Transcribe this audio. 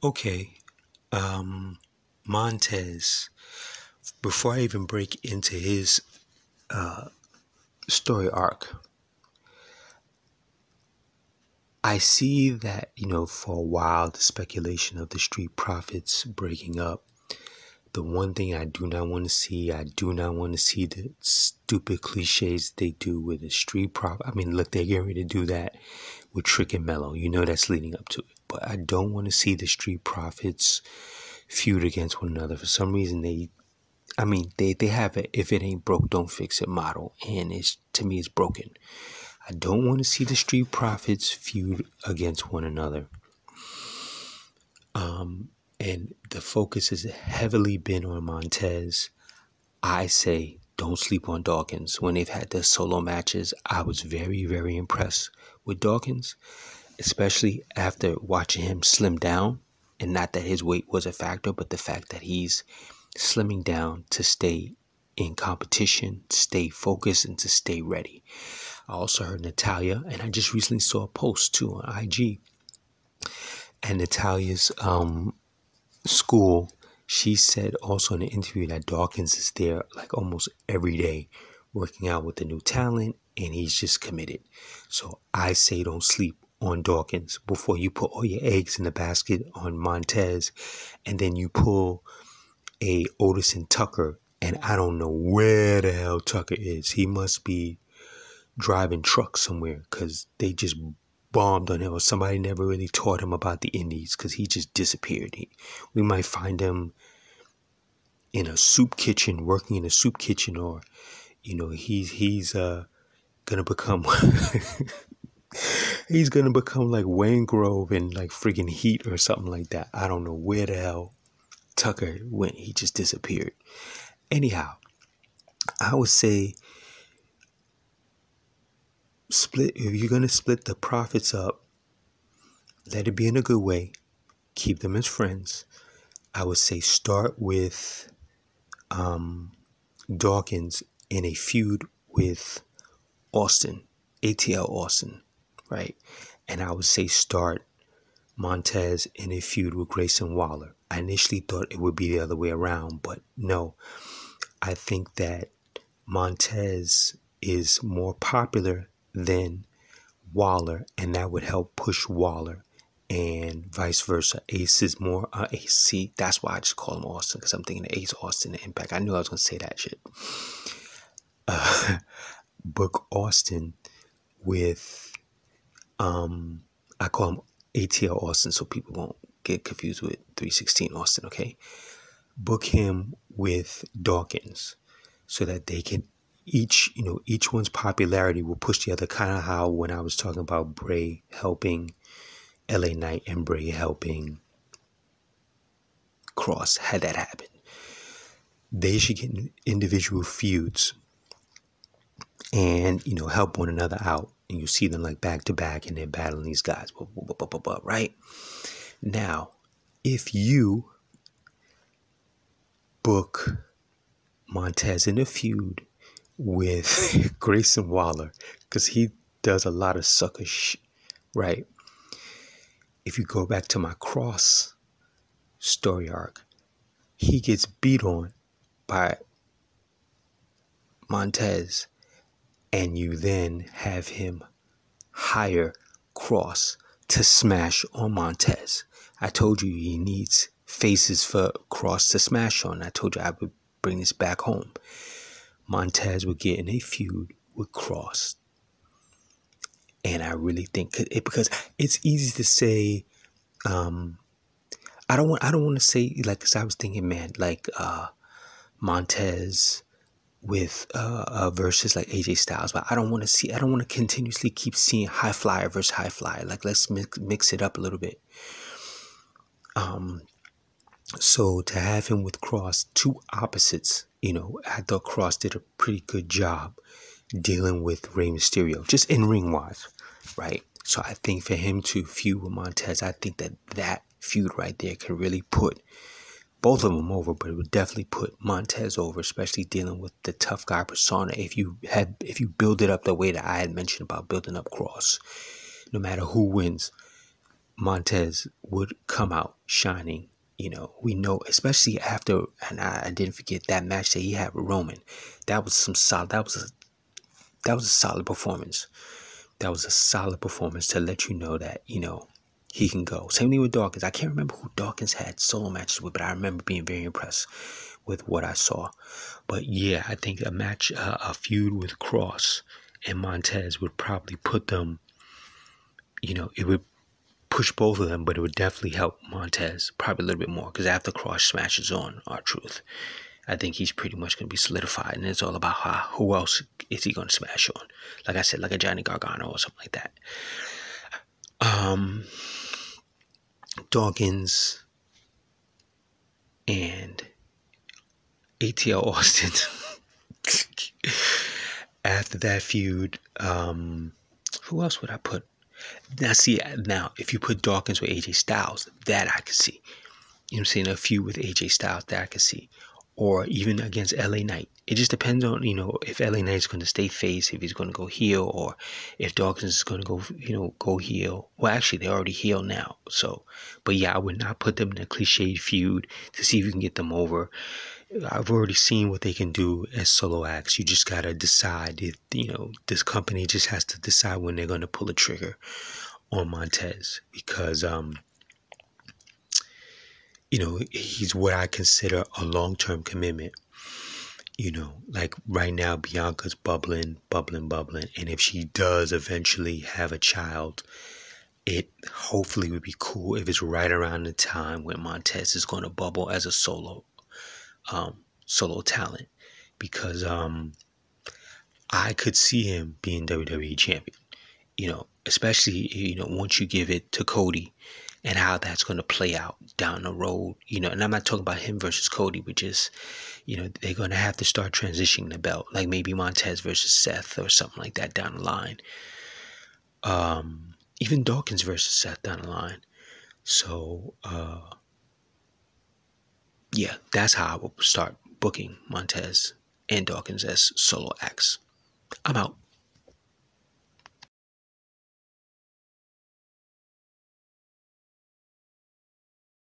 Okay, Montez, before I even break into his story arc, I see that, for a while, the speculation of the Street Profits breaking up. The one thing I do not want to see, I do not want to see the stupid cliches they do with the Street Profit. I mean, look, they're getting ready to do that with Trick and Mellow. That's leading up to it. But I don't want to see the Street Profits feud against one another. For some reason, they have a if it ain't broke, don't fix it model. And to me, it's broken. I don't want to see the Street Profits feud against one another. And the focus has heavily been on Montez. I say don't sleep on Dawkins. When they've had their solo matches, I was very, very impressed with Dawkins, especially after watching him slim down. And not that his weight was a factor, but the fact that he's slimming down to stay in competition, stay focused, and to stay ready. I also heard Natalya, and I just recently saw a post too on IG. And Natalia's school, she said also in an interview that Dawkins is there like almost every day working out with the new talent, and he's just committed. So I say don't sleep on Dawkins before you put all your eggs in the basket on Montez, and then you pull a Otis and Tucker, and I don't know where the hell Tucker is. He must be driving trucks somewhere because they just bombed on him, or somebody never really taught him about the indies because he just disappeared. We might find him in a soup kitchen, working in a soup kitchen, or he's gonna become he's gonna become like Wayne Grove in like friggin' Heat or something like that. I don't know where the hell Tucker went. He just disappeared. Anyhow, I would say if you're going to split the profits up, let it be in a good way. Keep them as friends. I would say start with Dawkins in a feud with Austin, ATL Austin, right? And I would say start Montez in a feud with Grayson Waller. I initially thought it would be the other way around, but no. I think that Montez is more popular than Waller, and that would help push Waller, and vice versa. Ace is more Ace. See, that's why I just call him Austin, because I'm thinking Ace Austin and Impact. I knew I was gonna say that shit. Book Austin with I call him ATL Austin so people won't get confused with 316 Austin. Okay, book him with Dawkins so that they can each one's popularity will push the other, kind of how when I was talking about Bray helping LA Knight and Bray helping Cross, had that happen. They should get individual feuds and help one another out, and you see them like back to back and they're battling these guys, right? Now, if you book Montez in a feud with Grayson Waller, because he does a lot of sucker shit, right? If you go back to my Cross story arc, he gets beat on by Montez, and you then have him hire Cross to smash on Montez. I told you he needs faces for Cross to smash on. I told you I would bring this back home. Montez would get in a feud with Cross. And I really think because it's easy to say, I don't want to say like, because I was thinking, man, like Montez with versus like AJ Styles, but I don't want to continuously keep seeing high flyer versus high flyer. Like, let's mix it up a little bit. So to have him with Cross, two opposites, I thought Cross did a pretty good job dealing with Rey Mysterio, just in ring wise, right? So I think for him to feud with Montez, I think that feud right there could really put both of them over, but it would definitely put Montez over, especially dealing with the tough guy persona. If you build it up the way that I had mentioned about building up Cross, no matter who wins, Montez would come out shining. We know, especially after, and I didn't forget that match that he had with Roman. That was some solid. That was a solid performance. That was a solid performance to let you know that he can go. Same thing with Dawkins. I can't remember who Dawkins had solo matches with, but I remember being very impressed with what I saw. But yeah, I think a feud with Cross and Montez would probably put them. It would push both of them, but it would definitely help Montez probably a little bit more, because after Cross smashes on R-Truth, I think he's pretty much going to be solidified, and it's all about who else is he going to smash on. Like I said, like a Johnny Gargano or something like that. Dawkins and ATL Austin. After that feud, who else would I put? Now, if you put Dawkins with AJ Styles, that I could see. I'm saying, a feud with AJ Styles, that I could see. Or even against LA Knight. It just depends on, if LA Knight's going to stay face, if he's going to go heel, or if Dawkins is going to go heel. Well, actually, they're already heel now. So, but yeah, I would not put them in a cliched feud to see if you can get them over. I've already seen what they can do as solo acts. You just got to decide if, this company just has to decide when they're going to pull the trigger on Montez, because, he's what I consider a long-term commitment. Like right now, Bianca's bubbling. And if she does eventually have a child, it hopefully would be cool if it's right around the time when Montez is going to bubble as a solo talent, because I could see him being WWE champion, especially, once you give it to Cody, and how that's going to play out down the road, and I'm not talking about him versus Cody, but just, they're going to have to start transitioning the belt, like maybe Montez versus Seth or something like that down the line. Even Dawkins versus Seth down the line. So, yeah, that's how I will start booking Montez and Dawkins as solo acts. I'm out.